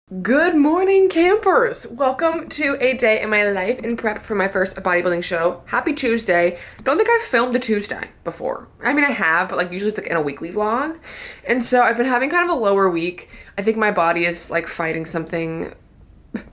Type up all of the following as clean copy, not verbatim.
Good morning, campers! Welcome to a day in my life in prep for my first bodybuilding show. Happy Tuesday. Don't think I've filmed a Tuesday before. I mean, I have, but like usually it's like in a weekly vlog. And so I've been having kind of a lower week. I think my body is like fighting something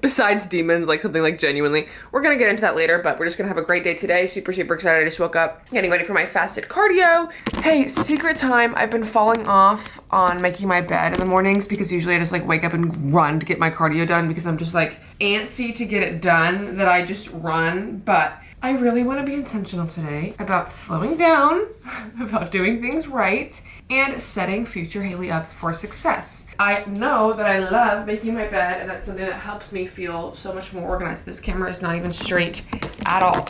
besides demons, like something like genuinely. We're gonna get into that later, but we're just gonna have a great day today. Super excited. I just woke up getting ready for my fasted cardio. Hey, secret time. I've been falling off on making my bed in the mornings because usually I just like wake up and run to get my cardio done because I'm just like antsy to get it done that I just run. But I really want to be intentional today about slowing down, about doing things right, and setting future Haley up for success. I know that I love making my bed, and that's something that helps me feel so much more organized. This camera is not even straight at all.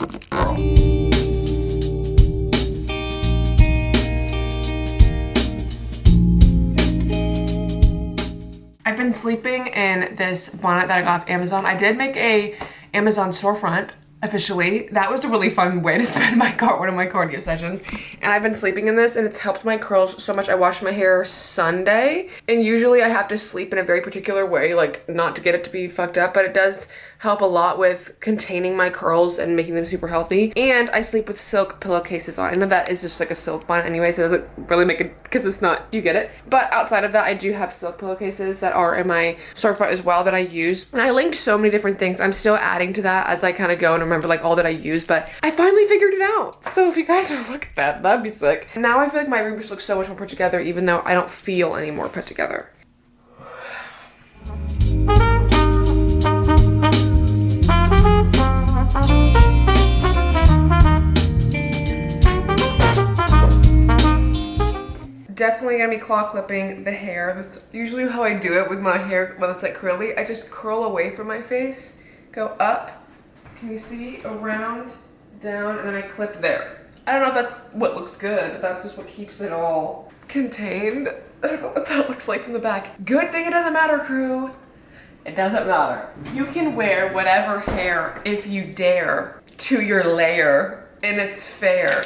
I've been sleeping in this bonnet that I got off Amazon. I did make a Amazon storefront officially. That was a really fun way to spend one of my cardio sessions. And I've been sleeping in this and it's helped my curls so much. I washed my hair Sunday and usually I have to sleep in a very particular way, like not to get it to be fucked up, but it does help a lot with containing my curls and making them super healthy. And I sleep with silk pillowcases on. I know that is just like a silk bonnet anyway, so it doesn't really make it, because it's not, you get it. But outside of that, I do have silk pillowcases that are in my storefront as well that I use. And I linked so many different things. I'm still adding to that as I kind of go and remember like all that I use, but I finally figured it out. So if you guys would look at that, that'd be sick. Now I feel like my room just looks so much more put together, even though I don't feel any more put together. Definitely gonna be claw clipping the hair. That's usually how I do it with my hair when it's like curly. I just curl away from my face, go up, can you see, around, down, and then I clip there. I don't know if that's what looks good, but that's just what keeps it all contained. I don't know what that looks like from the back. Good thing it doesn't matter, crew. It doesn't matter. You can wear whatever hair, if you dare, to your layer, and it's fair.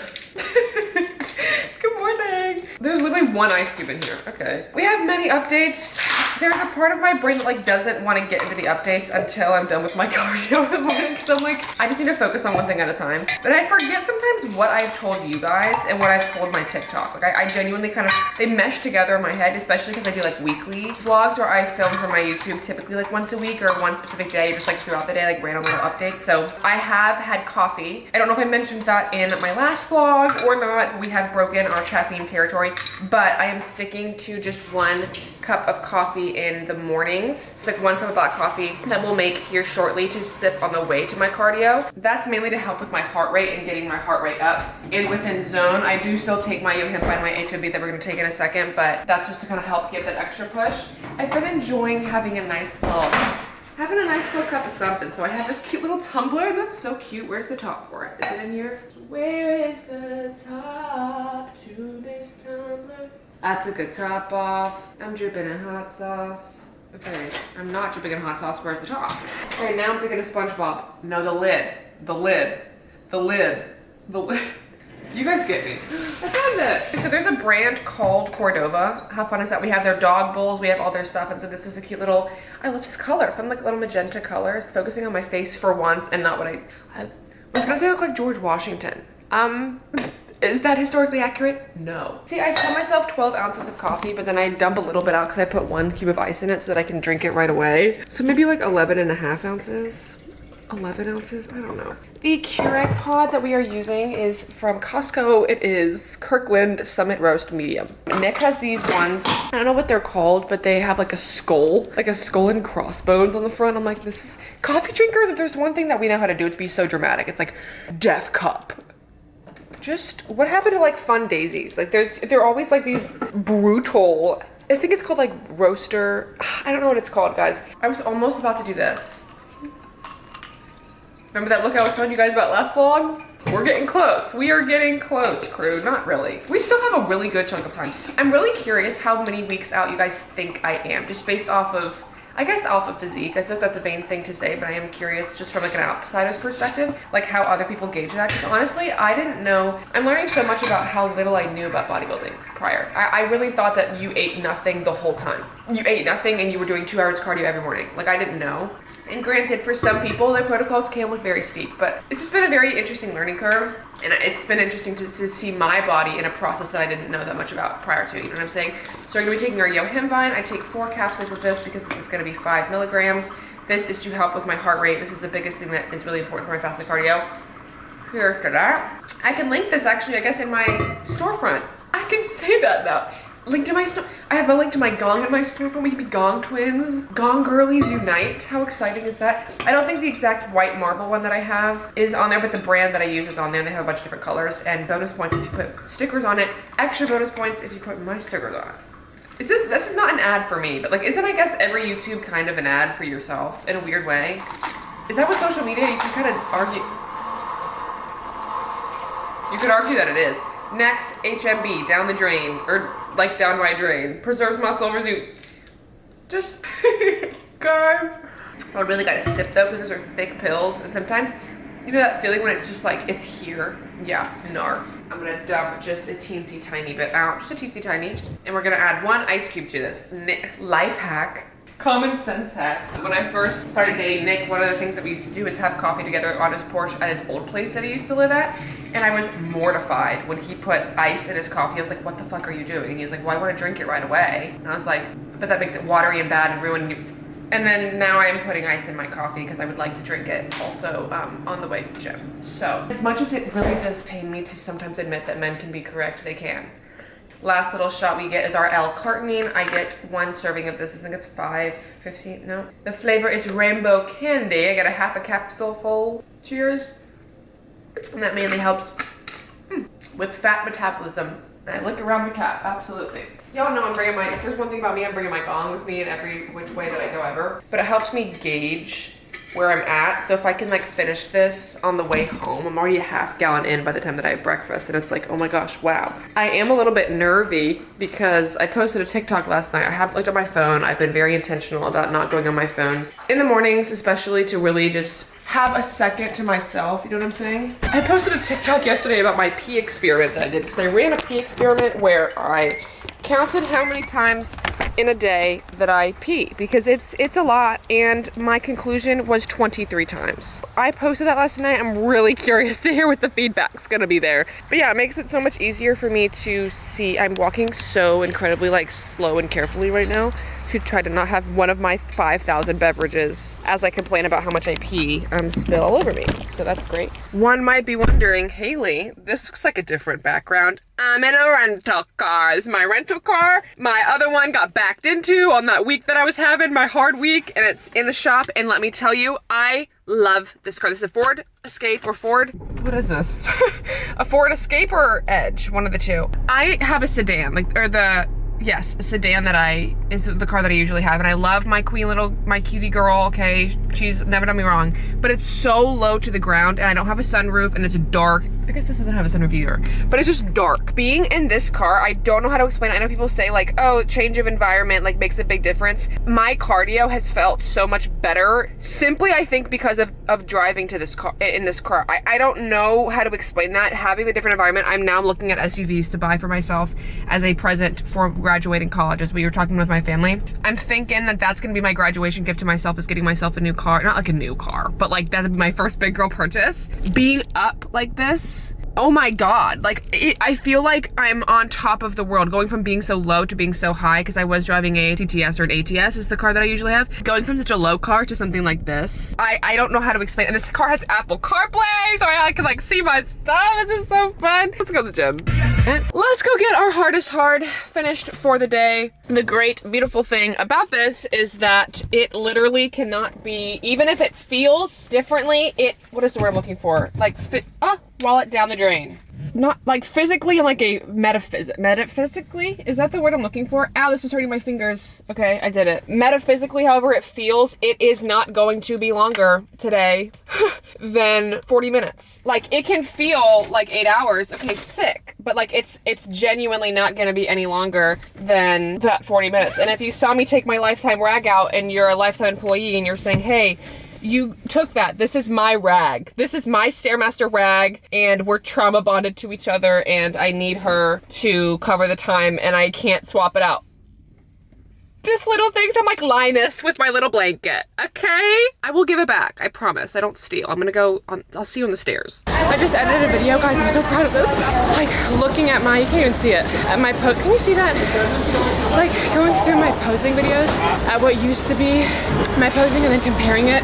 Good morning. There's literally one ice cube in here. Okay. We have many updates. There's a part of my brain that like doesn't want to get into the updates until I'm done with my cardio in the morning, because I'm like, I just need to focus on one thing at a time. But I forget sometimes what I've told you guys and what I've told my TikTok. Like I genuinely kind of, they mesh together in my head, especially because I do like weekly vlogs where I film for my YouTube typically like once a week or one specific day, just like throughout the day, like random little updates. So I have had coffee. I don't know if I mentioned that in my last vlog or not. We have broken our caffeine territory, but I am sticking to just 1 cup of coffee in the mornings. It's like 1 cup of black coffee that we'll make here shortly to sip on the way to my cardio. That's mainly to help with my heart rate and getting my heart rate up and within zone. I do still take my Yohimpa and my HOB that we're gonna take in a second, but that's just to kind of help give that extra push. I've been enjoying having a nice little cup of something. So I have this cute little tumbler and that's so cute. Where's the top for it? Is it in here? Where is the top to this tumbler? I took a top off. I'm dripping in hot sauce. Okay, I'm not dripping in hot sauce. Where's the top? Okay, now I'm thinking of SpongeBob. No, the lid. The lid. The lid. The lid. You guys get me. I found it. So there's a brand called Cordova. How fun is that? We have their dog bowls. We have all their stuff. And so this is a cute little, I love this color. Fun like little magenta color. It's focusing on my face for once and not what I was gonna say I look like George Washington. Is that historically accurate? No. See, I tell myself 12 ounces of coffee, but then I dump a little bit out because I put 1 cube of ice in it so that I can drink it right away. So maybe like 11.5 ounces. 11 ounces? I don't know. The Keurig pod that we are using is from Costco. It is Kirkland Summit Roast Medium. Nick has these ones. I don't know what they're called, but they have like a skull and crossbones on the front. I'm like, this is coffee drinkers. If there's one thing that we know how to do, it's be so dramatic. It's like death cup. Just what happened to like fun daisies? Like they're always like these brutal, I think it's called like roaster. I don't know what it's called, guys. I was almost about to do this. Remember that look I was telling you guys about last vlog? We're getting close. We are getting close, crew. Not really. We still have a really good chunk of time. I'm really curious how many weeks out you guys think I am, just based off of, I guess, alpha physique. I feel like that's a vain thing to say, but I am curious just from like an outsider's perspective, like how other people gauge that. Because honestly, I didn't know. I'm learning so much about how little I knew about bodybuilding prior. I really thought that you ate nothing the whole time. you ate nothing and you were doing 2 hours cardio every morning. Like, I didn't know. And granted, for some people, their protocols can look very steep, but it's just been a very interesting learning curve. And it's been interesting to see my body in a process that I didn't know that much about prior to, you know what I'm saying? So we're gonna be taking our DFYNE. I take 4 capsules of this because this is gonna be 5 milligrams. This is to help with my heart rate. This is the biggest thing that is really important for my fasted cardio. Here to that. I can link this actually, I guess, in my storefront. I can say that now. Link to my store. I have a link to my gong in my storefront. We can be gong twins. Gong girlies unite. How exciting is that? I don't think the exact white marble one that I have is on there, but the brand that I use is on there, and they have a bunch of different colors and bonus points if you put stickers on it. Extra bonus points if you put my stickers on it. This is not an ad for me, but like, isn't, I guess, every YouTube kind of an ad for yourself in a weird way? Is that what social media, you can kind of argue? You could argue that it is. Next, HMB, down the drain, or like down my drain. Preserves muscle, resume. Just, guys. I really gotta sip though, because those are thick pills, and sometimes, you know that feeling when it's just like, it's here? Yeah, nar. I'm gonna dump just a teensy tiny bit out, just a teensy tiny. And we're gonna add 1 ice cube to this. Life hack. Common sense hack. When I first started dating Nick, one of the things that we used to do is have coffee together on his porch at his old place that he used to live at. And I was mortified when he put ice in his coffee. I was like, what the fuck are you doing? And he was like, well, I want to drink it right away. And I was like, but that makes it watery and bad and ruin you. And then now I am putting ice in my coffee because I would like to drink it also on the way to the gym. So as much as it really does pain me to sometimes admit that men can be correct, they can. Last little shot we get is our L-carnitine. I get 1 serving of this. I think it's 5.15. No. The flavor is rainbow candy. I got a half a capsule full. Cheers. And that mainly helps with fat metabolism. And I lick around the cap, absolutely. Y'all know I'm bringing my, if there's one thing about me, I'm bringing my gong with me in every which way that I go ever. But it helps me gauge where I'm at. So if I can like finish this on the way home, I'm already a half gallon in by the time that I have breakfast, and it's like, oh my gosh, wow. I am a little bit nervy because I posted a TikTok last night. I haven't looked at my phone. I've been very intentional about not going on my phone in the mornings, especially to really just have a second to myself, you know what I'm saying? I posted a TikTok yesterday about my pee experiment that I did, because I ran a pee experiment where I counted how many times in a day that I pee, because it's a lot, and my conclusion was 23 times. I posted that last night. I'm really curious to hear what the feedback's gonna be there. But yeah, it makes it so much easier for me to see. I'm walking so incredibly like slow and carefully right now to try to not have one of my 5,000 beverages, as I complain about how much I pee, spill all over me. So that's great. One might be wondering, Haley, this looks like a different background. I'm in a rental car. This is my rental car. My other one got backed into on that week that I was having, my hard week, and it's in the shop. And let me tell you, I love this car. This is a Ford Escape or Ford, what is this? A Ford Escape or Edge, one of the two. I have a sedan, yes, a sedan that is the car that I usually have, and I love my my cutie girl, okay? She's never done me wrong, but it's so low to the ground, and I don't have a sunroof, and it's dark. I guess this doesn't have a sunroof either, but it's just dark. Being in this car, I don't know how to explain it. I know people say like, oh, change of environment like makes a big difference. My cardio has felt so much better, simply I think because of driving to this car, in this car. I don't know how to explain that. Having the different environment, I'm now looking at SUVs to buy for myself as a present for graduating college, as we were talking with my family. I'm thinking that that's gonna be my graduation gift to myself, is getting myself a new car. Not like a new car, but like that'd be my first big girl purchase. Being up like this, oh my God, like I feel like I'm on top of the world, going from being so low to being so high, because I was driving a TTS or an ATS is the car that I usually have. Going from such a low car to something like this, I don't know how to explain it. And this car has Apple CarPlay, so I can like see my stuff. This is so fun. Let's go to the gym. Let's go get our hardest hard finished for the day. The great, beautiful thing about this is that it literally cannot be, even if it feels differently, what is the word I'm looking for? Like, wallet down the drain. Not like physically, like a metaphysically, is that the word I'm looking for? Ow, this is hurting my fingers. Okay, I did it. Metaphysically, however it feels, it is not going to be longer today than 40 minutes. Like, it can feel like 8 hours, okay, sick, but like it's genuinely not gonna be any longer than that 40 minutes. And if you saw me take my lifetime rag out and you're a lifetime employee and you're saying, hey, you took that. This is my rag. This is my Stairmaster rag, and we're trauma bonded to each other, and I need her to cover the time, and I can't swap it out. Just little things. I'm like Linus with my little blanket. Okay? I will give it back. I promise. I don't steal. I'm gonna go on. I'll see you on the stairs. I just edited a video, guys. I'm so proud of this. Like looking at my, you can't even see it. At my can you see that? Like going through my posing videos at what used to be my posing and then comparing it.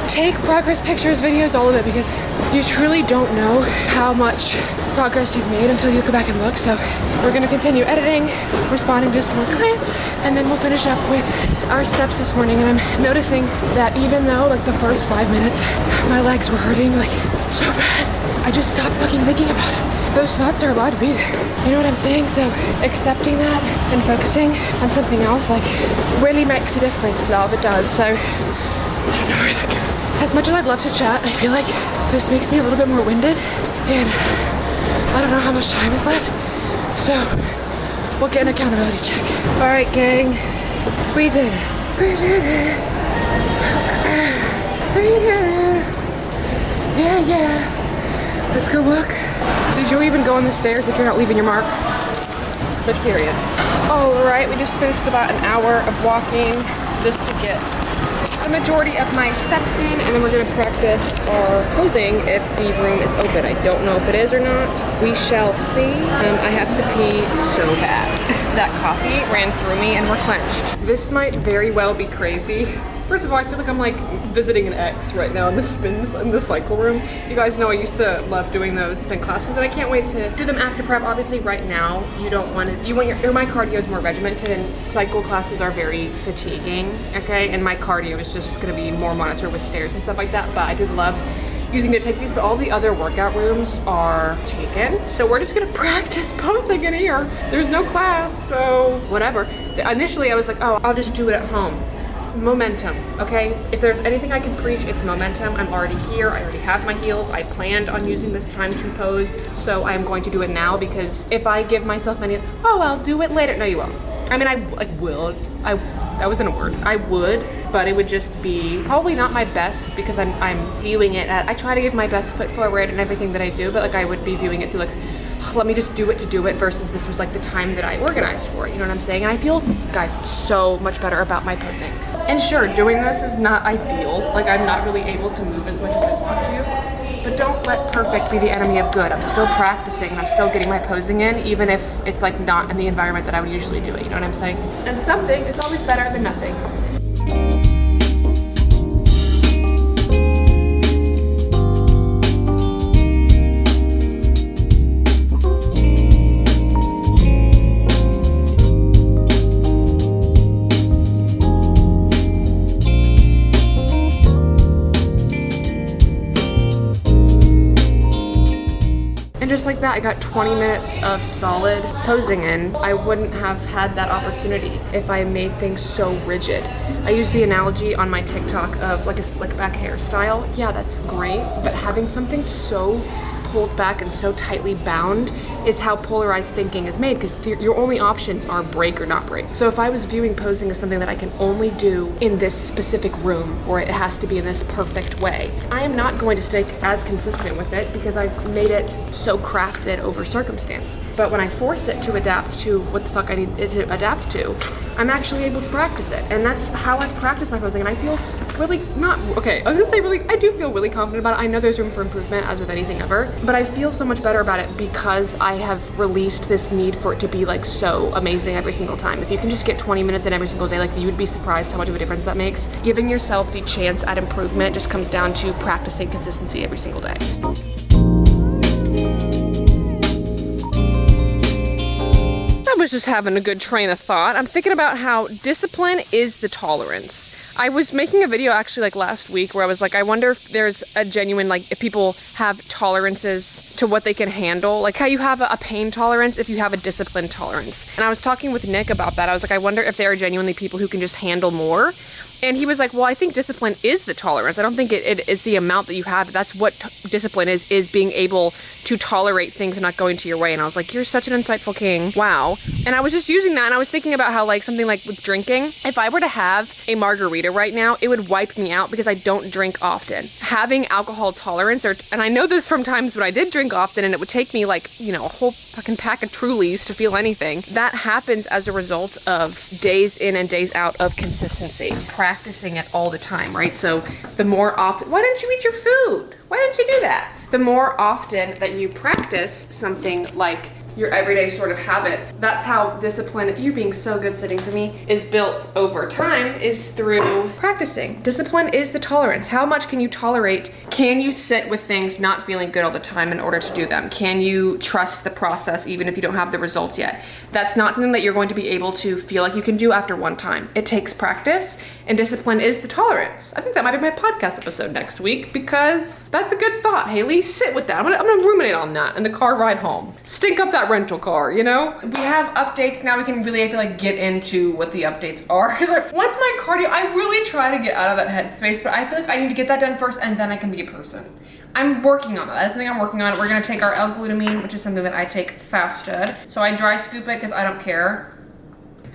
Take progress pictures, videos, all of it, because you truly don't know how much progress you've made until you go back and look. So we're gonna continue editing, responding to some more clients, and then we'll finish up with our steps this morning. And I'm noticing that even though like the first 5 minutes, my legs were hurting like so bad, I just stopped fucking thinking about it. Those thoughts are allowed to be there. You know what I'm saying? So accepting that and focusing on something else like really makes a difference, love, it does. So I don't know where that goes. As much as I'd love to chat, I feel like this makes me a little bit more winded, and I don't know how much time is left, so we'll get an accountability check. All right, gang, we did it. We did it. We did it. Yeah, yeah. Let's go walk. Did you even go on the stairs if you're not leaving your mark? Which period? All right, we just finished about an hour of walking just to get the majority of my steps in, and then we're gonna practice our posing if the room is open. I don't know if it is or not. We shall see. I have to pee so bad. That coffee ran through me and we're clenched. This might very well be crazy. First of all, I feel like I'm like visiting an ex right now in the spins in the cycle room. You guys know I used to love doing those spin classes, and I can't wait to do them after prep. Obviously right now you don't want to, my cardio is more regimented, and cycle classes are very fatiguing, okay? And my cardio is just gonna be more monitored with stairs and stuff like that, but I did love using to take these, but all the other workout rooms are taken. So we're just gonna practice posing in here. There's no class, so whatever. Initially I was like, oh, I'll just do it at home. Momentum, okay? If there's anything I can preach, it's momentum. I'm already here. I already have my heels. I planned on using this time to pose, so I'm going to do it now, because if I give myself any, oh, I'll do it later. No, you won't. I mean, I like will. That wasn't a word. I would, but it would just be probably not my best, because I'm viewing it at, I try to give my best foot forward in everything that I do, but like I would be viewing it through like, let me just do it to do it, versus this was like the time that I organized for it, you know what I'm saying? And I feel, guys, so much better about my posing. And sure, doing this is not ideal. Like I'm not really able to move as much as I want to, but don't let perfect be the enemy of good. I'm still practicing and I'm still getting my posing in, even if it's like not in the environment that I would usually do it, you know what I'm saying? And something is always better than nothing. Just like that, I got 20 minutes of solid posing in. I wouldn't have had that opportunity if I made things so rigid. I use the analogy on my TikTok of like a slick back hairstyle. Yeah, that's great, but having something so pulled back and so tightly bound is how polarized thinking is made, because your only options are break or not break. So if I was viewing posing as something that I can only do in this specific room, or it has to be in this perfect way, I am not going to stay as consistent with it, because I've made it so crafted over circumstance. But when I force it to adapt to what the fuck I need it to adapt to, I'm actually able to practice it. And that's how I've practiced my posing, and I feel really not, okay, I was gonna say really, I do feel really confident about it. I know there's room for improvement, as with anything ever, but I feel so much better about it because I have released this need for it to be like so amazing every single time. If you can just get 20 minutes in every single day, like you would be surprised how much of a difference that makes. Giving yourself the chance at improvement just comes down to practicing consistency every single day. I was just having a good train of thought. I'm thinking about how discipline is the tolerance. I was making a video actually like last week where I was like, I wonder if there's a genuine, like if people have tolerances to what they can handle, like how you have a pain tolerance if you have a discipline tolerance. And I was talking with Nick about that. I was like, I wonder if there are genuinely people who can just handle more, And he was like, well, I think discipline is the tolerance. I don't think it is the amount that you have. That's what discipline is being able to tolerate things and not going to your way. And I was like, you're such an insightful king. Wow. And I was just using that, and I was thinking about how, like, something like with drinking, if I were to have a margarita right now, it would wipe me out because I don't drink often. Having alcohol tolerance, and I know this from times when I did drink often and it would take me like, you know, a whole fucking pack of Trulies to feel anything. That happens as a result of days in and days out of consistency, practicing it all the time, right? So the more often, why didn't you eat your food? Why didn't you do that? The more often that you practice something like your everyday sort of habits, that's how discipline, you're being so good sitting for me, is built over time, is through practicing. Discipline is the tolerance. How much can you tolerate? Can you sit with things not feeling good all the time in order to do them? Can you trust the process even if you don't have the results yet? That's not something that you're going to be able to feel like you can do after one time. It takes practice, and discipline is the tolerance. I think that might be my podcast episode next week, because that's a good thought, Haley. Sit with that. I'm gonna ruminate on that in the car ride home. Stink up that rental car, you know? We have updates now. We can really, I feel like, get into what the updates are. Because like, once my cardio, I really try to get out of that headspace, but I feel like I need to get that done first, and then I can be a person. I'm working on that. That's something I'm working on. We're gonna take our L-glutamine, which is something that I take fasted. So I dry scoop it because I don't care.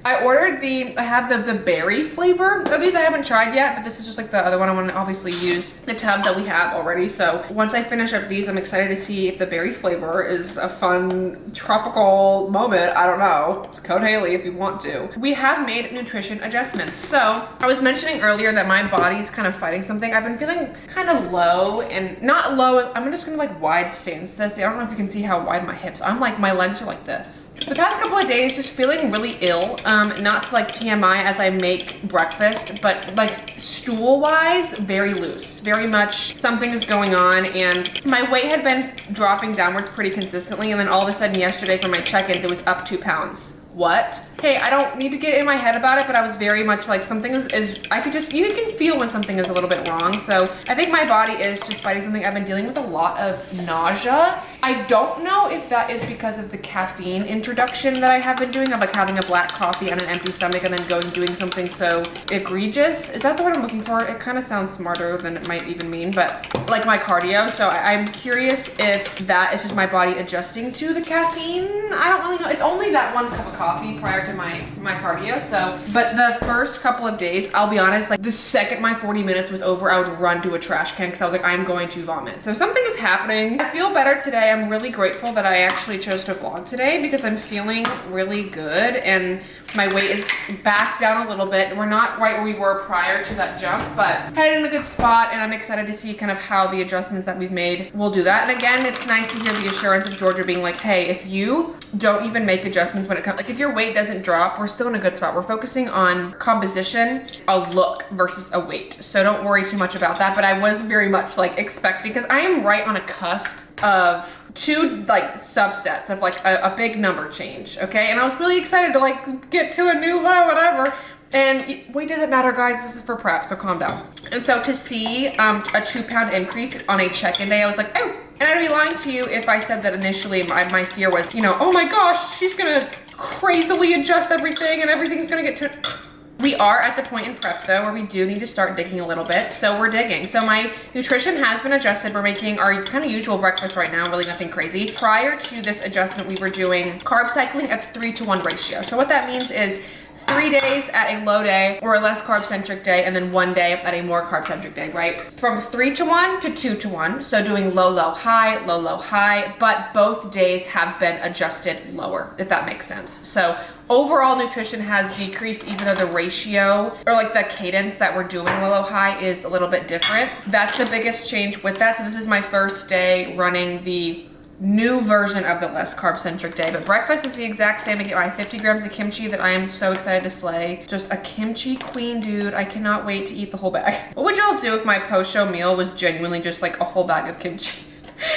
I ordered I have the berry flavor of these. I haven't tried yet, but this is just like the other one. I want to obviously use the tub that we have already. So once I finish up these, I'm excited to see if the berry flavor is a fun tropical moment. I don't know. It's code Haley if you want to. We have made nutrition adjustments. So I was mentioning earlier that my body is kind of fighting something. I've been feeling kind of low, and not low. I'm just gonna like wide stance this. I don't know if you can see how wide my hips. I'm like, my legs are like this. The past couple of days, just feeling really ill. Not like TMI as I make breakfast, but like stool-wise, very loose. Very much something is going on, and my weight had been dropping downwards pretty consistently, and then all of a sudden yesterday for my check-ins, it was up 2 pounds. What? Hey, I don't need to get in my head about it, but I was very much like something is I could just, you can feel when something is a little bit wrong. So I think my body is just fighting something. I've been dealing with a lot of nausea. I don't know if that is because of the caffeine introduction that I have been doing, of like having a black coffee on an empty stomach and then doing something so egregious. Is that the word I'm looking for? It kind of sounds smarter than it might even mean, but like my cardio. So I'm curious if that is just my body adjusting to the caffeine. I don't really know. It's only that 1 cup of coffee prior to my cardio. So, but the first couple of days, I'll be honest, like the second my 40 minutes was over, I would run to a trash can because I was like, I'm going to vomit. So something is happening. I feel better today. I'm really grateful that I actually chose to vlog today because I'm feeling really good, and my weight is back down a little bit. We're not right where we were prior to that jump, but headed in a good spot, and I'm excited to see kind of how the adjustments that we've made will do that. And again, it's nice to hear the assurance of Georgia being like, hey, if you don't even make adjustments when it comes, like if your weight doesn't drop, we're still in a good spot. We're focusing on composition, a look versus a weight. So don't worry too much about that. But I was very much like expecting, because I am right on a cusp of 2 like subsets of like a big number change, okay? And I was really excited to like get to a new low, whatever. And weight doesn't matter, guys. This is for prep, so calm down. And so to see a 2-pound increase on a check-in day, I was like, oh. And I'd be lying to you if I said that initially my fear was, you know, oh my gosh, she's gonna crazily adjust everything and everything's gonna get to... We are at the point in prep though where we do need to start digging a little bit, so we're digging. So my nutrition has been adjusted. We're making our kind of usual breakfast right now, really nothing crazy. Prior to this adjustment, we were doing carb cycling at 3-to-1 ratio. So what that means is 3 days at a low day or a less carb-centric day, and then 1 day at a more carb-centric day, right? From 3-to-1 to 2-to-1, so doing low, low, high, but both days have been adjusted lower, if that makes sense. So overall nutrition has decreased, even though the ratio or like the cadence that we're doing low, low, high is a little bit different. That's the biggest change with that. So this is my first day running the new version of the less carb-centric day, but breakfast is the exact same. I get my 50 grams of kimchi that I am so excited to slay. Just a kimchi queen, dude. I cannot wait to eat the whole bag. What would y'all do if my post-show meal was genuinely just like a whole bag of kimchi?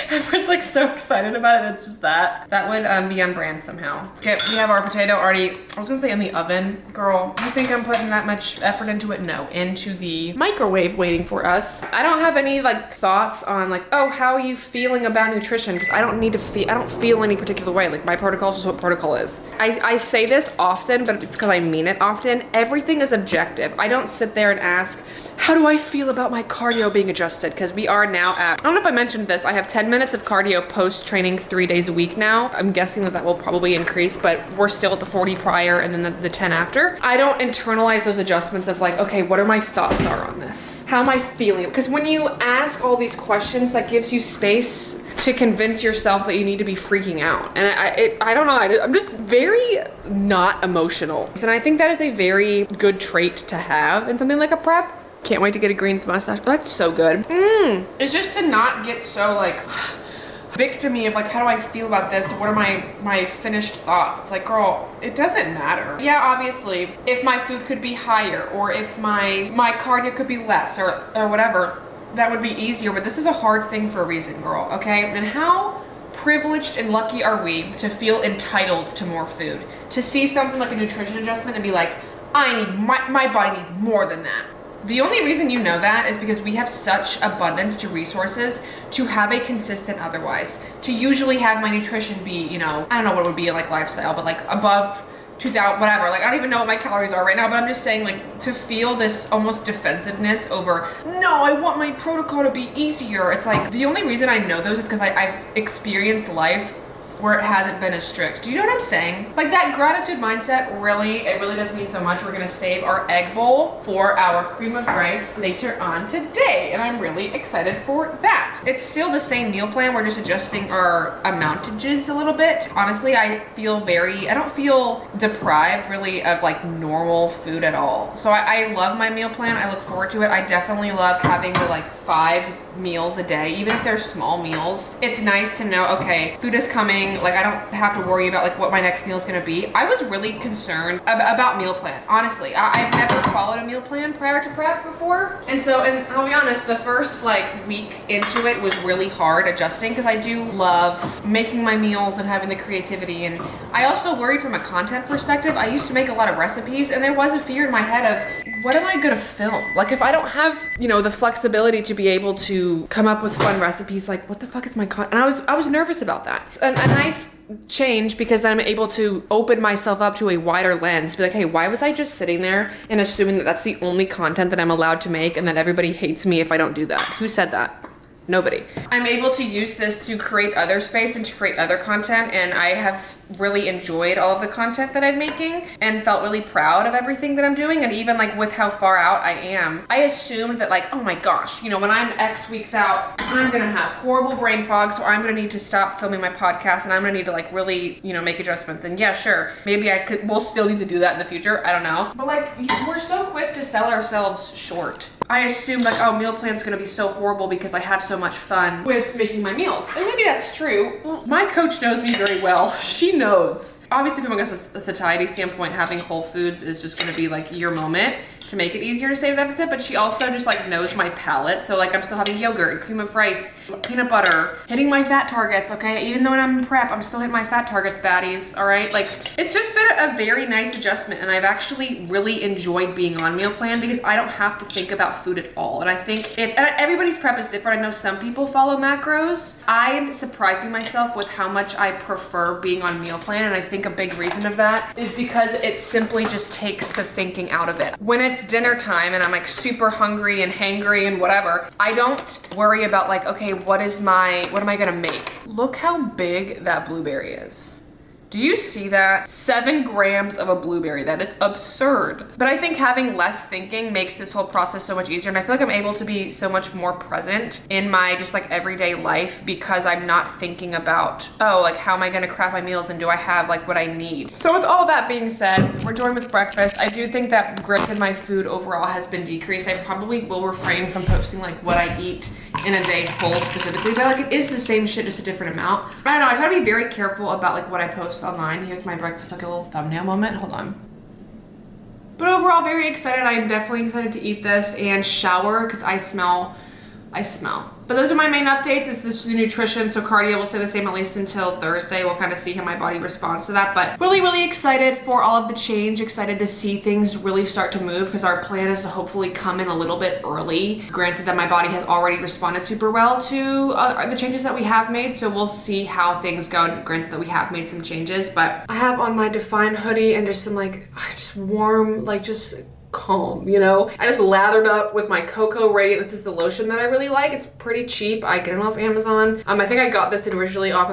Everyone's like so excited about it. It's just that. That would be on brand somehow. Okay, we have our potato already, I was gonna say in the oven. Girl, you think I'm putting that much effort into it? No, into the microwave waiting for us. I don't have any like thoughts on like, oh, how are you feeling about nutrition? Because I don't need to feel, I don't feel any particular way. Like my protocol is just what protocol is. I say this often, but it's because I mean it often. Everything is objective. I don't sit there and ask, how do I feel about my cardio being adjusted? Because we are now at, I don't know if I mentioned this, I have 10 minutes of cardio post-training 3 days a week now. I'm guessing that will probably increase, but we're still at the 40 prior and then the 10 after. I don't internalize those adjustments of like, okay, what are my thoughts are on this? How am I feeling? Because when you ask all these questions, that gives you space to convince yourself that you need to be freaking out. And I don't know, I'm just very not emotional. And I think that is a very good trait to have in something like a prep. Can't wait to get a greens mustache. Oh, that's so good. It's just to not get so like victim-y of like, how do I feel about this? What are my finished thoughts? It's like, girl, it doesn't matter. Yeah, obviously, if my food could be higher or if my cardio could be less or whatever, that would be easier. But this is a hard thing for a reason, girl, okay? And how privileged and lucky are we to feel entitled to more food? To see something like a nutrition adjustment and be like, I need, my body needs more than that. The only reason you know that is because we have such abundance to resources to have a consistent otherwise. To usually have my nutrition be, you know, I don't know what it would be in like lifestyle, but like above 2,000, whatever. Like I don't even know what my calories are right now, but I'm just saying like to feel this almost defensiveness over, no, I want my protocol to be easier. It's like the only reason I know those is because I've experienced life where it hasn't been as strict. Do you know what I'm saying? Like that gratitude mindset, it really does mean so much. We're gonna save our egg bowl for our cream of rice later on today, and I'm really excited for that. It's still the same meal plan, we're just adjusting our amountages a little bit. Honestly, I don't feel deprived really of like normal food at all. So I love my meal plan, I look forward to it. I definitely love having the like 5 meals a day, even if they're small meals. It's nice to know, okay, food is coming, like I don't have to worry about like what my next meal is gonna be. I was really concerned about meal plan. Honestly, I've never followed a meal plan prior to prep before. And I'll be honest, the first like week into it was really hard adjusting because I do love making my meals and having the creativity. And I also worried from a content perspective. I used to make a lot of recipes and there was a fear in my head of, what am I gonna film? Like if I don't have, you know, the flexibility to be able to come up with fun recipes, like what the fuck is my content? And I was nervous about that. And a nice change because then I'm able to open myself up to a wider lens, be like, hey, why was I just sitting there and assuming that that's the only content that I'm allowed to make and that everybody hates me if I don't do that? Who said that? Nobody. I'm able to use this to create other space and to create other content, and I have really enjoyed all of the content that I'm making and felt really proud of everything that I'm doing. And even like with how far out I am, I assumed that like, oh my gosh, you know, when I'm X weeks out, I'm gonna have horrible brain fog, so I'm gonna need to stop filming my podcast and I'm gonna need to like really, you know, make adjustments. And yeah, sure, maybe we'll still need to do that in the future, I don't know. But like, we're so quick to sell ourselves short. I assumed like, oh, meal plan's gonna be so horrible because I have so much fun with making my meals. And maybe that's true. Well, my coach knows me very well. She knows. Obviously, from a satiety standpoint, having whole foods is just gonna be like your moment to make it easier to stay deficit, but she also just like knows my palate. So like I'm still having yogurt and cream of rice, peanut butter, hitting my fat targets, okay? Even though when I'm in prep, I'm still hitting my fat targets, baddies, all right? Like it's just been a very nice adjustment, and I've actually really enjoyed being on meal plan because I don't have to think about food at all. And I think if everybody's prep is different, I know some people follow macros. I'm surprising myself with how much I prefer being on meal plan, and I think a big reason of that is because it simply just takes the thinking out of it. When it's dinner time and I'm like super hungry and hangry and whatever, I don't worry about like, okay, what am I gonna make? Look how big that blueberry is. Do you see that? 7 grams of a blueberry. That is absurd. But I think having less thinking makes this whole process so much easier, and I feel like I'm able to be so much more present in my just like everyday life because I'm not thinking about, oh, like how am I gonna craft my meals and do I have like what I need? So with all that being said, we're doing with breakfast. I do think that grip in my food overall has been decreased. I probably will refrain from posting like what I eat in a day full specifically, but like it is the same shit, just a different amount. I don't know, I try to be very careful about like what I post online. Here's my breakfast, like a little thumbnail moment. Hold on. But overall, very excited. I'm definitely excited to eat this and shower because I smell But those are my main updates. It's just the nutrition. So cardio will stay the same at least until Thursday. We'll kind of see how my body responds to that. But really, really excited for all of the change. Excited to see things really start to move because our plan is to hopefully come in a little bit early. Granted that my body has already responded super well to the changes that we have made. So we'll see how things go. Granted that we have made some changes, but I have on my DFYNE hoodie and just some like just warm, like just calm, you know? I just lathered up with my Cocoa Radiant. This is the lotion that I really like. It's pretty cheap. I get it off Amazon. I think I got this originally off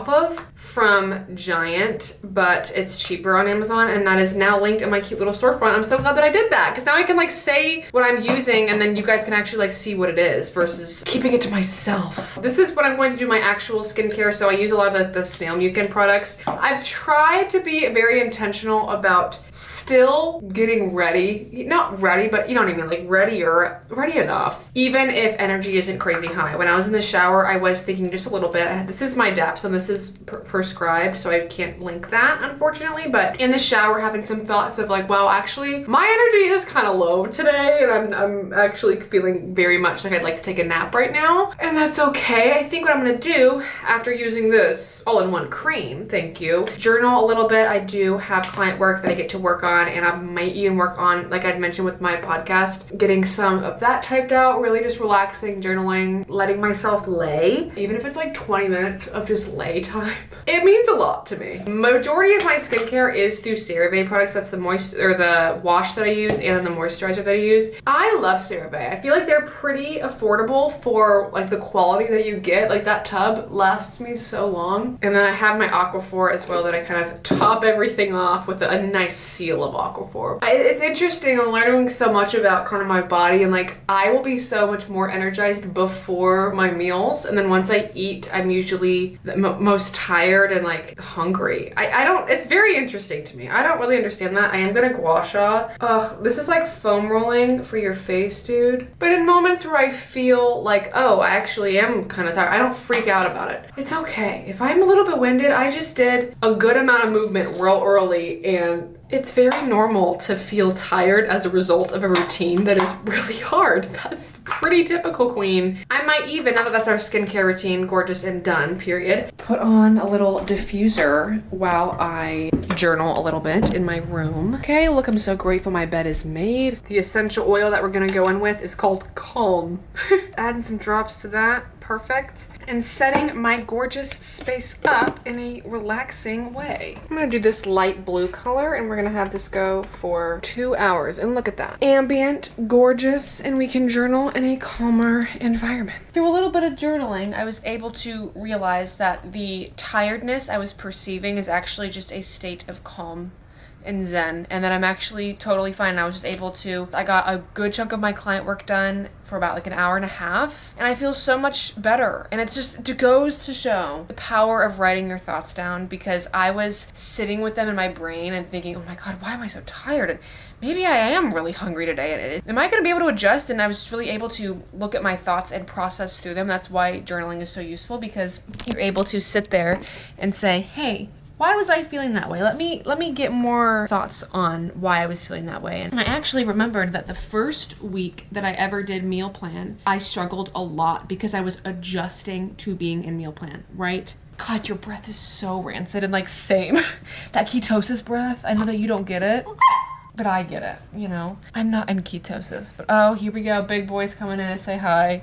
of from Giant, but it's cheaper on Amazon, and that is now linked in my cute little storefront. I'm so glad that I did that because now I can like say what I'm using and then you guys can actually like see what it is versus keeping it to myself. This is what I'm going to do my actual skincare. So I use a lot of the Snail Mucin products. I've tried to be very intentional about still getting ready, not ready, but you know what I mean, like ready enough, even if energy isn't crazy high. When I was in the shower, I was thinking just a little bit. This is my depth, so this is prescribed, so I can't link that unfortunately, but in the shower having some thoughts of like, well, actually my energy is kind of low today and I'm actually feeling very much like I'd like to take a nap right now, and that's okay. I think what I'm gonna do after using this all-in-one cream, thank you, journal a little bit. I do have client work that I get to work on, and I might even work on, like I'd mentioned with my podcast, getting some of that typed out, really just relaxing, journaling, letting myself lay, even if it's like 20 minutes of just lay time. It means a lot to me. Majority of my skincare is through CeraVe products. That's the the wash that I use and then the moisturizer that I use. I love CeraVe. I feel like they're pretty affordable for like the quality that you get. Like that tub lasts me so long. And then I have my Aquaphor as well that I kind of top everything off with a nice seal of Aquaphor. It's interesting. I'm learning so much about kind of my body, and like I will be so much more energized before my meals, and then once I eat, I'm usually most tired and like hungry. I don't, it's very interesting to me. I don't really understand that. I am gonna gua sha. Ugh, this is like foam rolling for your face, dude. But in moments where I feel like, oh, I actually am kind of tired, I don't freak out about it. It's okay. If I'm a little bit winded, I just did a good amount of movement real early, and it's very normal to feel tired as a result of a routine that is really hard. That's pretty typical, queen. I might even, now that that's our skincare routine, gorgeous and done, period, put on a little diffuser while I journal a little bit in my room. Okay, look, I'm so grateful my bed is made. The essential oil that we're gonna go in with is called Calm. Adding some drops to that. Perfect. And setting my gorgeous space up in a relaxing way. I'm gonna do this light blue color, and we're gonna have this go for 2 hours. And look at that. Ambient, gorgeous, and we can journal in a calmer environment. Through a little bit of journaling, I was able to realize that the tiredness I was perceiving is actually just a state of calm and zen, and that I'm actually totally fine. I was just able to, I got a good chunk of my client work done for about like an hour and a half, and I feel so much better. And it's just, it goes to show the power of writing your thoughts down, because I was sitting with them in my brain and thinking, oh my God, why am I so tired? And maybe I am really hungry today. And am I going to be able to adjust? And I was really able to look at my thoughts and process through them. That's why journaling is so useful, because you're able to sit there and say, hey, why was I feeling that way? Let me get more thoughts on why I was feeling that way. And I actually remembered that the first week that I ever did meal plan, I struggled a lot because I was adjusting to being in meal plan, right? God, your breath is so rancid, and like same. That ketosis breath, I know that you don't get it, but I get it, you know? I'm not in ketosis, but oh, here we go. Big boys coming in to say hi.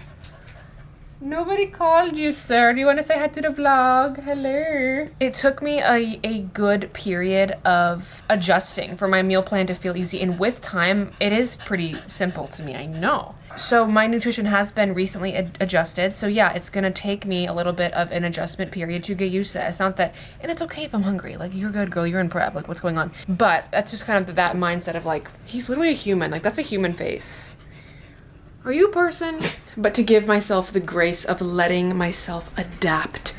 Nobody called you, sir. Do you want to say hi to the vlog? Hello. It took me a good period of adjusting for my meal plan to feel easy. And with time, it is pretty simple to me, I know. So my nutrition has been recently adjusted. So yeah, it's going to take me a little bit of an adjustment period to get used to it. It's not that, and it's okay if I'm hungry. Like, you're good, girl. You're in prep. Like, what's going on? But that's just kind of that mindset of like, he's literally a human. Like, that's a human face. Are you a person? But to give myself the grace of letting myself adapt.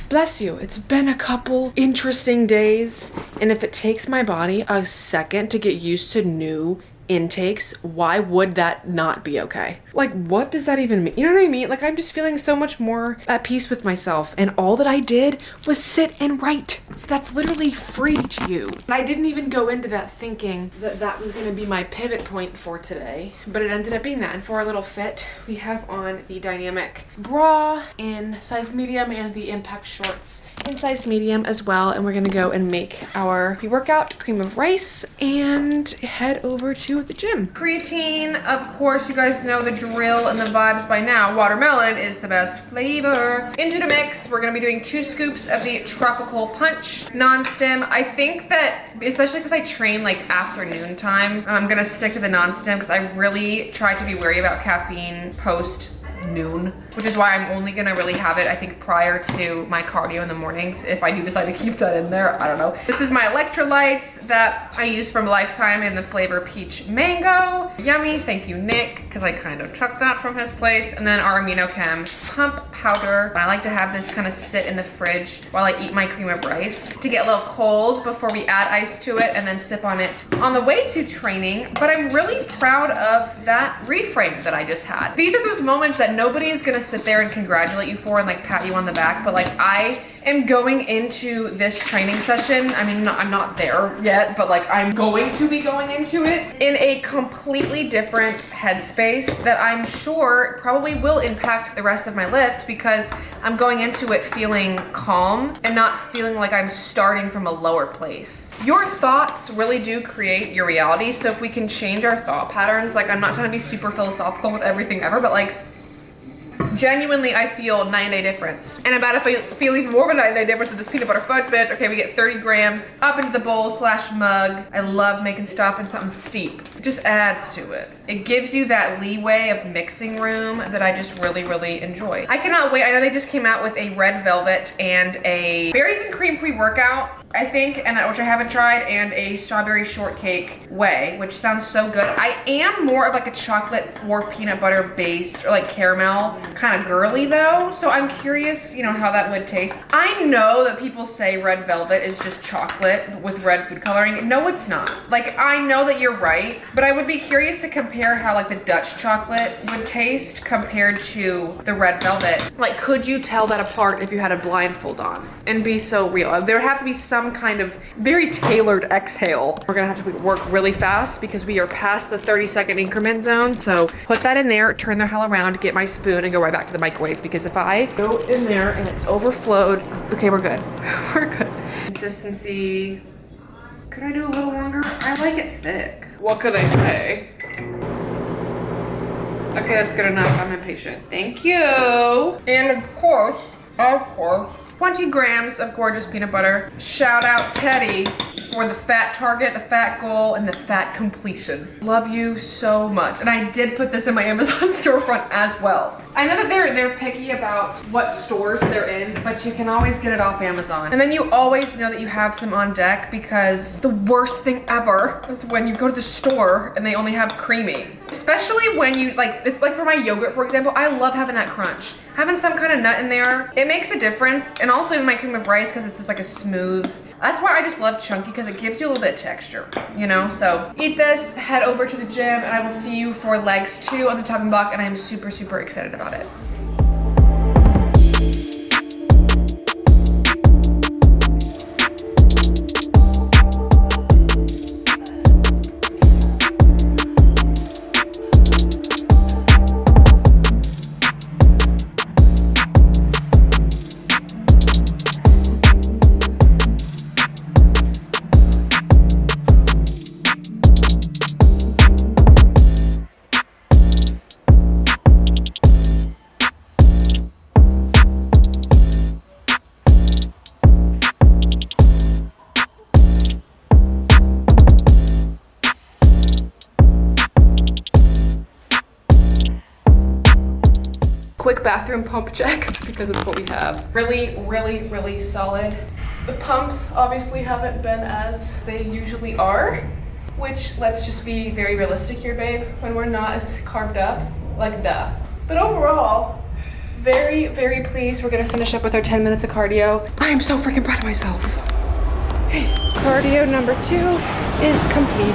Bless you, it's been a couple interesting days, and if it takes my body a second to get used to new intakes, why would that not be okay? Like, what does that even mean? You know what I mean? Like, I'm just feeling so much more at peace with myself, and all that I did was sit and write. That's literally free to you. And I didn't even go into that thinking that that was gonna be my pivot point for today, but it ended up being that. And for our little fit, we have on the dynamic bra in size medium and the impact shorts in size medium as well. And we're gonna go and make our pre-workout cream of rice and head over to the gym. Creatine, of course, you guys know the drill and the vibes by now. Watermelon is the best flavor. Into the mix, we're gonna be doing 2 scoops of the Tropical Punch non-stim. I think that, especially because I train like afternoon time, I'm gonna stick to the non-stim because I really try to be wary about caffeine post noon, which is why I'm only gonna really have it, I think, prior to my cardio in the mornings. If I do decide to keep that in there, I don't know. This is my electrolytes that I use from Lifetime in the flavor peach mango. Yummy, thank you, Nick, because I kind of took that from his place. And then our AminoChem pump powder. I like to have this kind of sit in the fridge while I eat my cream of rice to get a little cold before we add ice to it and then sip on it on the way to training. But I'm really proud of that reframe that I just had. These are those moments that nobody is gonna sit there and congratulate you for and like pat you on the back, but like I am going into this training session. I mean, I'm not there yet, but like I'm going to be going into it in a completely different headspace that I'm sure probably will impact the rest of my lift, because I'm going into it feeling calm and not feeling like I'm starting from a lower place. Your thoughts really do create your reality. So if we can change our thought patterns, like I'm not trying to be super philosophical with everything ever, but like genuinely, I feel 9-day difference. And I'm about to feel even more of a 9-day difference with this peanut butter fudge, bitch. Okay, we get 30 grams up into the bowl / mug. I love making stuff in something steep. It just adds to it. It gives you that leeway of mixing room that I just really, really enjoy. I cannot wait. I know they just came out with a red velvet and a berries and cream pre-workout, I think, and that, which I haven't tried, and a strawberry shortcake whey, which sounds so good. I am more of like a chocolate or peanut butter based or like caramel kind of girly though, so I'm curious, you know, how that would taste. I know that people say red velvet is just chocolate with red food coloring. No, it's not. Like, I know that you're right, but I would be curious to compare how like the Dutch chocolate would taste compared to the red velvet. Like, could you tell that apart if you had a blindfold on and be so real? There would have to be some kind of very tailored exhale. We're gonna have to work really fast because we are past the 30-second increment zone. So put that in there, turn the hell around, get my spoon, and go right back to the microwave, because if I go in there and it's overflowed, okay, we're good. We're good. Consistency, could I do a little longer? I like it thick. What could I say? Okay, that's good enough. I'm impatient. Thank you. And of course, 20 grams of gorgeous peanut butter. Shout out Teddy for the fat target, the fat goal, and the fat completion. Love you so much. And I did put this in my Amazon storefront as well. I know that they're picky about what stores they're in, but you can always get it off Amazon. And then you always know that you have some on deck, because the worst thing ever is when you go to the store and they only have creamy. Especially when you, like, it's like for my yogurt, for example, I love having that crunch. Having some kind of nut in there, it makes a difference. And also in my cream of rice, because it's just like a smooth, that's why I just love chunky, because it gives you a little bit of texture, you know? So eat this, head over to the gym, and I will see you for legs 2 on the chopping block, and I am super, super excited about it. Quick bathroom pump check, because it's what we have. Really, really, really solid. The pumps obviously haven't been as they usually are, which, let's just be very realistic here, babe, when we're not as carved up, like duh. But overall, very, very pleased. We're gonna finish up with our 10 minutes of cardio. I am so freaking proud of myself. Hey, cardio number 2 is complete.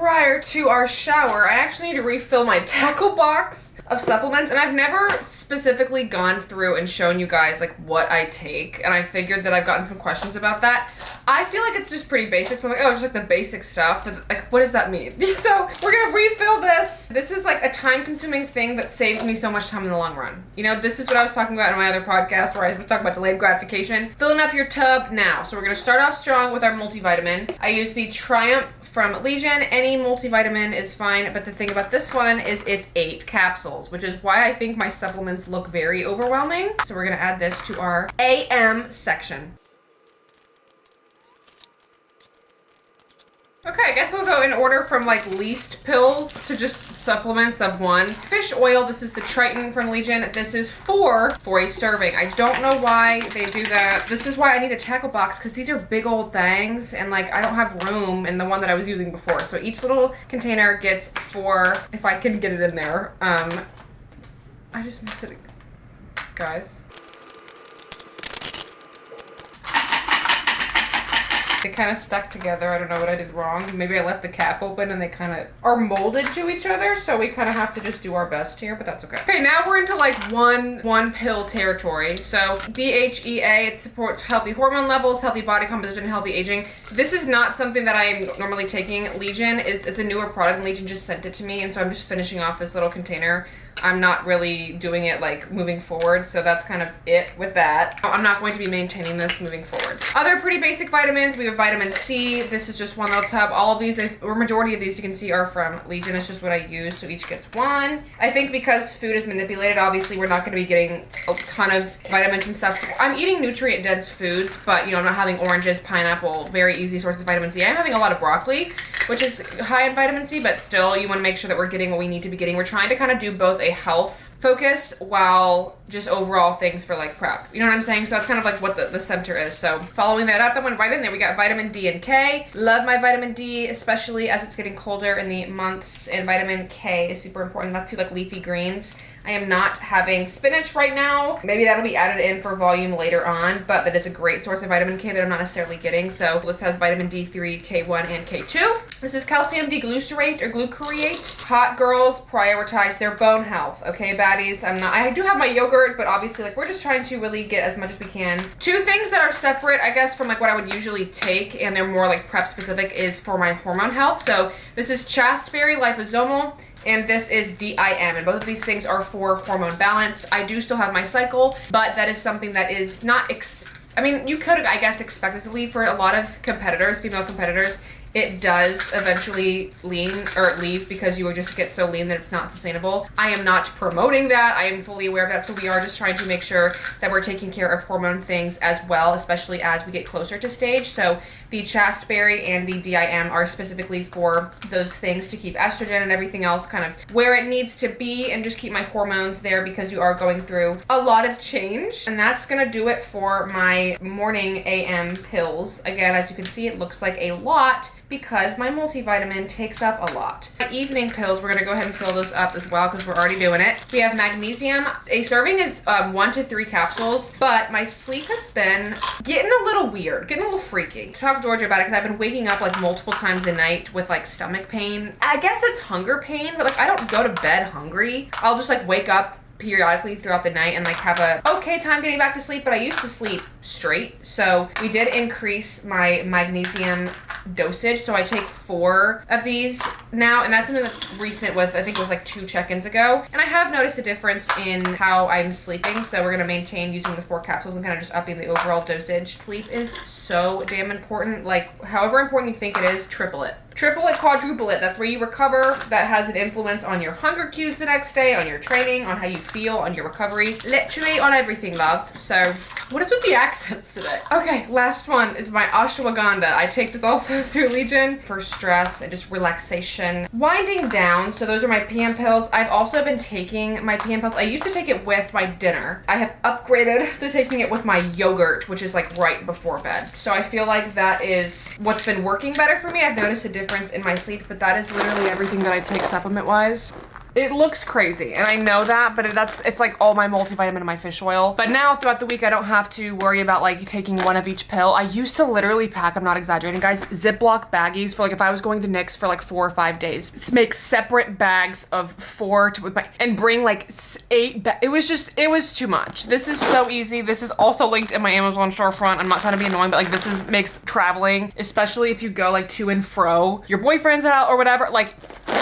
prior to our shower, I actually need to refill my tackle box of supplements, and I've never specifically gone through and shown you guys like what I take, and I figured that I've gotten some questions about that. I feel like it's just pretty basic, so I'm like, oh, it's just like the basic stuff, but like, what does that mean? So we're gonna refill this. This is like a time-consuming thing that saves me so much time in the long run. You know, this is what I was talking about in my other podcast where I was talking about delayed gratification. Filling up your tub now. So we're gonna start off strong with our multivitamin. I use the Triumph from Legion. Any multivitamin is fine, but the thing about this one is it's 8 capsules, which is why I think my supplements look very overwhelming. So we're gonna add this to our AM section. Okay, I guess we'll go in order from like least pills to just supplements of 1. Fish oil, this is the Triton from Legion. This is 4 for a serving. I don't know why they do that. This is why I need a tackle box, because these are big old things and like I don't have room in the one that I was using before. So each little container gets 4, if I can get it in there. I just miss it, guys. They kind of stuck together. I don't know what I did wrong. Maybe I left the cap open and they kind of are molded to each other. So we kind of have to just do our best here, but that's okay. Okay, now we're into like one pill territory. So DHEA, it supports healthy hormone levels, healthy body composition, healthy aging. This is not something that I am normally taking. Legion, it's a newer product and Legion just sent it to me. And so I'm just finishing off this little container. I'm not really doing it like moving forward, so that's kind of it with that. I'm not going to be maintaining this moving forward. Other pretty basic vitamins, we have vitamin C. This is just one little tub. All of these, or majority of these you can see are from Legion. It's just what I use, so each gets 1. I think because food is manipulated, obviously we're not going to be getting a ton of vitamins and stuff. I'm eating nutrient-dense foods, but you know, I'm not having oranges, pineapple, very easy sources of vitamin C. I'm having a lot of broccoli, which is high in vitamin C, but still you want to make sure that we're getting what we need to be getting. We're trying to kind of do both a health focus while just overall things for like prep. You know what I'm saying? So that's kind of like what the center is. So following that up, that went right in there. We got vitamin D and K. Love my vitamin D, especially as it's getting colder in the months, and vitamin K is super important. That's 2 like leafy greens. I am not having spinach right now. Maybe that'll be added in for volume later on, but that is a great source of vitamin K that I'm not necessarily getting. So this has vitamin D3, K1, and K2. This is calcium D-glucarate or glucarate. Hot girls prioritize their bone health. Okay, baddies, I do have my yogurt, but obviously like we're just trying to really get as much as we can. 2 things that are separate, I guess, from like what I would usually take, and they're more like prep specific, is for my hormone health. So this is chasteberry liposomal, and this is DIM, and both of these things are for hormone balance. I do still have my cycle, but that is something that is not, I mean, you could, I guess, expect it to leave for a lot of competitors, female competitors. It does eventually leave because you will just get so lean that it's not sustainable. I am not promoting that. I am fully aware of that. So we are just trying to make sure that we're taking care of hormone things as well, especially as we get closer to stage. So the chasteberry and the DIM are specifically for those things to keep estrogen and everything else kind of where it needs to be and just keep my hormones there because you are going through a lot of change. And that's gonna do it for my morning AM pills. Again, as you can see, it looks like a lot because my multivitamin takes up a lot. My evening pills, we're gonna go ahead and fill those up as well because we're already doing it. We have magnesium. A serving is 1 to 3 capsules, but my sleep has been getting a little weird, getting a little freaky. Talk to Georgia about it because I've been waking up like multiple times a night with like stomach pain. I guess it's hunger pain, but like I don't go to bed hungry. I'll just like wake up periodically throughout the night and like have a okay time getting back to sleep, but I used to sleep straight. So we did increase my magnesium dosage, so I take 4 of these now, and that's something that's recent with, I think it was like 2 check-ins ago, and I have noticed a difference in how I'm sleeping, so we're gonna maintain using the 4 capsules and kind of just upping the overall dosage. Sleep is so damn important. Like however important you think it is, triple it. Triple it, quadruple it. That's where you recover. That has an influence on your hunger cues the next day, on your training, on how you feel, on your recovery. Literally on everything, love. So, what is with the accents today? Okay, last one is my ashwagandha. I take this also through Legion for stress and just relaxation. Winding down, so those are my PM pills. I've also been taking my PM pills. I used to take it with my dinner. I have upgraded to taking it with my yogurt, which is like right before bed. So I feel like that is what's been working better for me. I've noticed a difference in my sleep, but that is literally everything that I take supplement-wise. It looks crazy, and I know that, but it's like all my multivitamin and my fish oil. But now throughout the week, I don't have to worry about like taking one of each pill. I used to literally pack, I'm not exaggerating, guys, Ziploc baggies for like if I was going to Nick's for like 4 or 5 days. Make separate bags of 4 and bring like 8 it was too much. This is so easy. This is also linked in my Amazon storefront. I'm not trying to be annoying, but like this makes traveling, especially if you go like to and fro, your boyfriend's out or whatever, like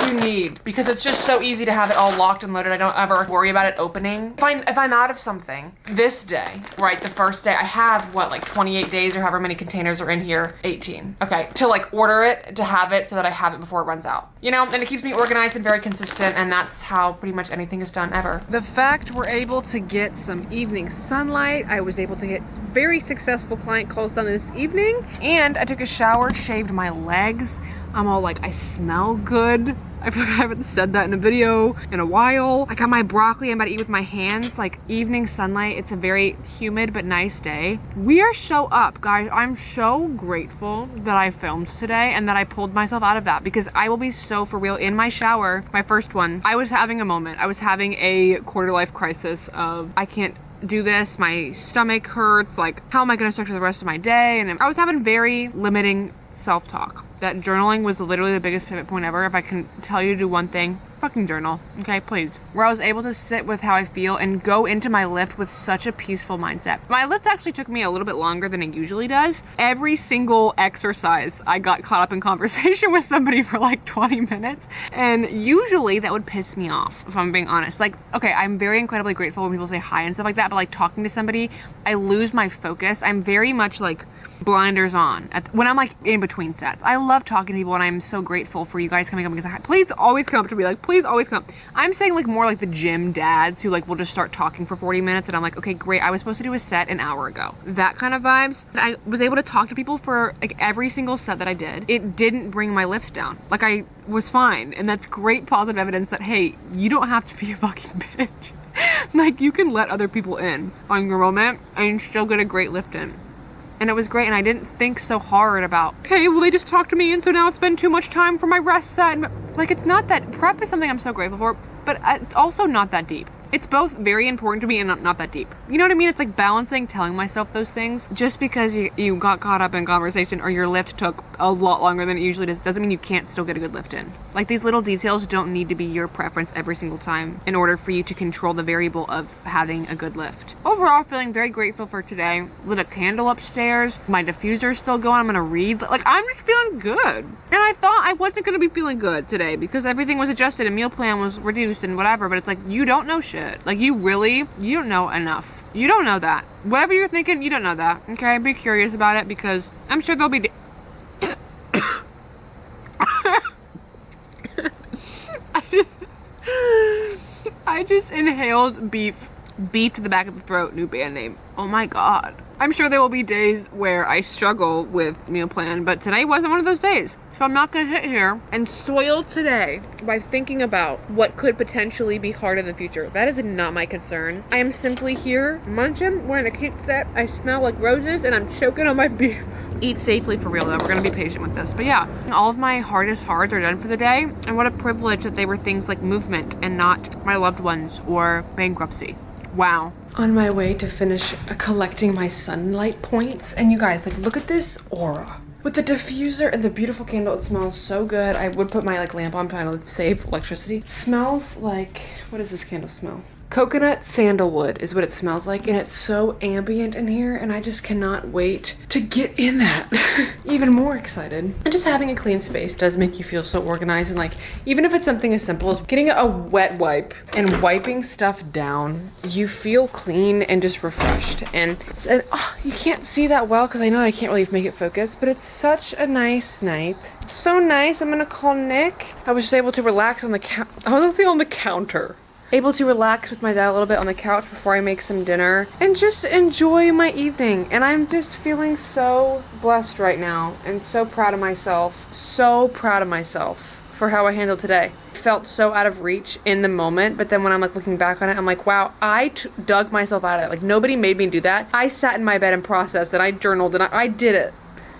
you need, because it's just so easy to have it all locked and loaded. I don't ever worry about it opening. If I'm out of something this day, right, the first day, I have what, like 28 days or however many containers are in here, 18. Okay, to like order it, to have it so that I have it before it runs out. You know, and it keeps me organized and very consistent, and that's how pretty much anything is done ever. The fact we're able to get some evening sunlight, I was able to get very successful client calls done this evening, and I took a shower, shaved my legs. I'm all like, I smell good. I feel like I haven't said that in a video in a while. I got my broccoli I'm about to eat with my hands. Like evening sunlight, it's a very humid but nice day. We are so up, guys. I'm so grateful that I filmed today and that I pulled myself out of that, because I will be so for real in my shower, my first one, I was having a moment. I was having a quarter life crisis of, I can't do this, my stomach hurts, like how am I gonna structure the rest of my day? And I was having very limiting self-talk. That journaling was literally the biggest pivot point ever. If I can tell you to do one thing, fucking journal, okay, please. Where I was able to sit with how I feel and go into my lift with such a peaceful mindset. My lift actually took me a little bit longer than it usually does. Every single exercise, I got caught up in conversation with somebody for like 20 minutes. And usually that would piss me off, if I'm being honest. Like, okay, I'm very incredibly grateful when people say hi and stuff like that, but like talking to somebody, I lose my focus. I'm very much like blinders on when I'm like in between sets. I love talking to people, and I'm so grateful for you guys coming up because please always come up to me, like please always come. I'm saying like more like the gym dads who like will just start talking for 40 minutes and I'm like, okay, great, I was supposed to do a set an hour ago. That kind of vibes. I was able to talk to people for like every single set that I did. It didn't bring my lift down. Like I was fine, and that's great positive evidence that hey, you don't have to be a fucking bitch. Like you can let other people in on your moment and still get a great lift in. And it was great, and I didn't think so hard about, okay, well they just talked to me and so now it's been too much time for my rest set. And, like it's not that, prep is something I'm so grateful for, but it's also not that deep. It's both very important to me and not that deep. You know what I mean? It's like balancing, telling myself those things. Just because you got caught up in conversation or your lift took a lot longer than it usually does, doesn't mean you can't still get a good lift in. Like these little details don't need to be your preference every single time in order for you to control the variable of having a good lift. Overall, feeling very grateful for today. Lit a candle upstairs. My diffuser's still going. I'm gonna read. Like I'm just feeling good. And I thought I wasn't gonna be feeling good today because everything was adjusted and meal plan was reduced and whatever, but it's like, you don't know shit. Like you don't know enough. You don't know that. Whatever you're thinking, you don't know that. Okay, be curious about it because I'm sure there'll be I just inhaled beef to the back of the throat, new band name. Oh my god. I'm sure there will be days where I struggle with meal plan, but today wasn't one of those days. So I'm not gonna sit here and spoil today by thinking about what could potentially be hard in the future. That is not my concern. I am simply here munching, wearing a cute set. I smell like roses and I'm choking on my beef. Eat safely for real though, we're gonna be patient with this. But yeah, all of my hardest hards are done for the day, and what a privilege that they were things like movement and not my loved ones or bankruptcy. Wow. On my way to finish collecting my sunlight points, and you guys, like look at this aura. With the diffuser and the beautiful candle, it smells so good. I would put my like lamp on trying to save electricity. It smells like, what does this candle smell? Coconut sandalwood is what it smells like, and it's so ambient in here, and I just cannot wait to get in that. Even more excited. And just having a clean space does make you feel so organized, and like, even if it's something as simple as getting a wet wipe and wiping stuff down, you feel clean and just refreshed. And you can't see that well because I know I can't really make it focus, but it's such a nice night. So nice. I'm gonna call Nick. I was just able to relax on the counter. Able to relax with my dad a little bit on the couch before I make some dinner and just enjoy my evening. And I'm just feeling so blessed right now and so proud of myself. So proud of myself for how I handled today. Felt so out of reach in the moment, but then when I'm like looking back on it, I'm like, wow, I dug myself out of it. Like nobody made me do that. I sat in my bed and processed and I journaled and I did it.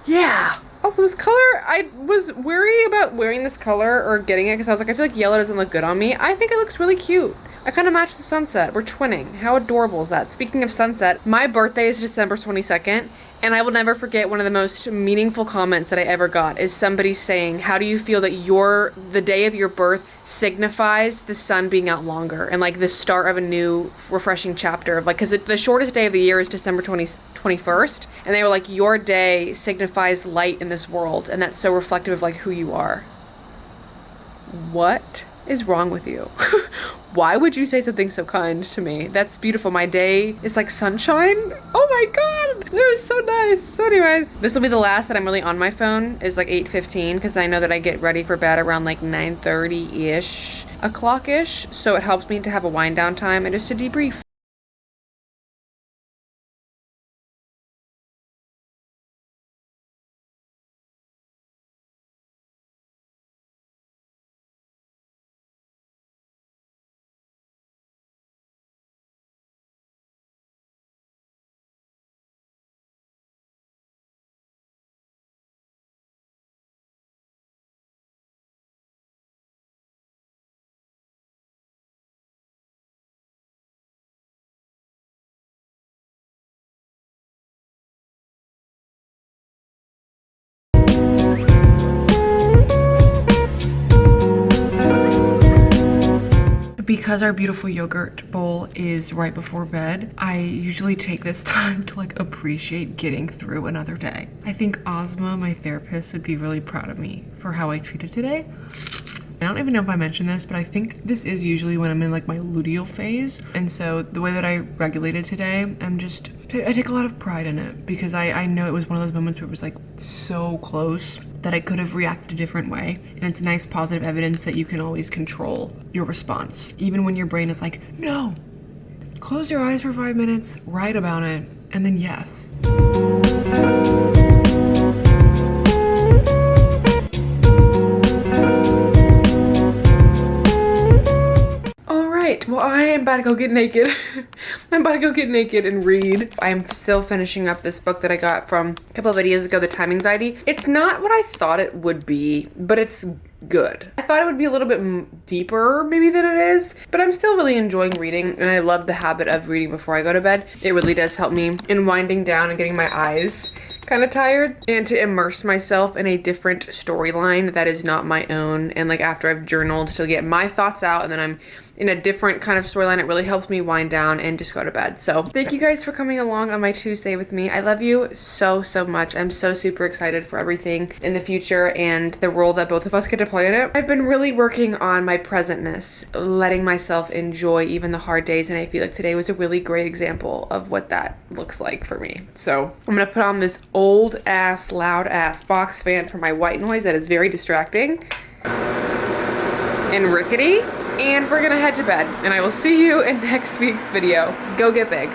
Yeah. Also, this color, I was worried about wearing this color or getting it because I was like, I feel like yellow doesn't look good on me. I think it looks really cute. I kind of match the sunset. We're twinning. How adorable is that? Speaking of sunset, my birthday is December 22nd, and I will never forget one of the most meaningful comments that I ever got is somebody saying, how do you feel that the day of your birth signifies the sun being out longer and like the start of a new refreshing chapter of like, because the shortest day of the year is December 21st, and they were like, your day signifies light in this world, and that's so reflective of like who you are. What is wrong with you? Why would you say something so kind to me? That's beautiful. My day is like sunshine. Oh my god, that was so nice. So anyways, this will be the last that I'm really on my phone is like 8:15 because I know that I get ready for bed around like 9:30-ish, o'clock-ish. So it helps me to have a wind down time and just to debrief. Because our beautiful yogurt bowl is right before bed, I usually take this time to like appreciate getting through another day. I think Ozma, my therapist, would be really proud of me for how I treated today. I don't even know if I mentioned this, but I think this is usually when I'm in like my luteal phase. And so the way that I regulated today, I take a lot of pride in it because I know it was one of those moments where it was like so close that I could have reacted a different way. And it's nice positive evidence that you can always control your response. Even when your brain is like, no, close your eyes for 5 minutes, write about it, and then yes. Well, I am about to go get naked. I'm about to go get naked and read. I am still finishing up this book that I got from a couple of videos ago, The Time Anxiety. It's not what I thought it would be, but it's good. I thought it would be a little bit deeper maybe than it is, but I'm still really enjoying reading, and I love the habit of reading before I go to bed. It really does help me in winding down and getting my eyes kind of tired and to immerse myself in a different storyline that is not my own. And like after I've journaled to get my thoughts out and then I'm in a different kind of storyline, it really helps me wind down and just go to bed. So thank you guys for coming along on my Tuesday with me. I love you so, so much. I'm so super excited for everything in the future and the role that both of us get to play in it. I've been really working on my presentness, letting myself enjoy even the hard days, and I feel like today was a really great example of what that looks like for me. So I'm gonna put on this old ass, loud ass box fan for my white noise that is very distracting and rickety. And we're gonna head to bed, and I will see you in next week's video. Go get big.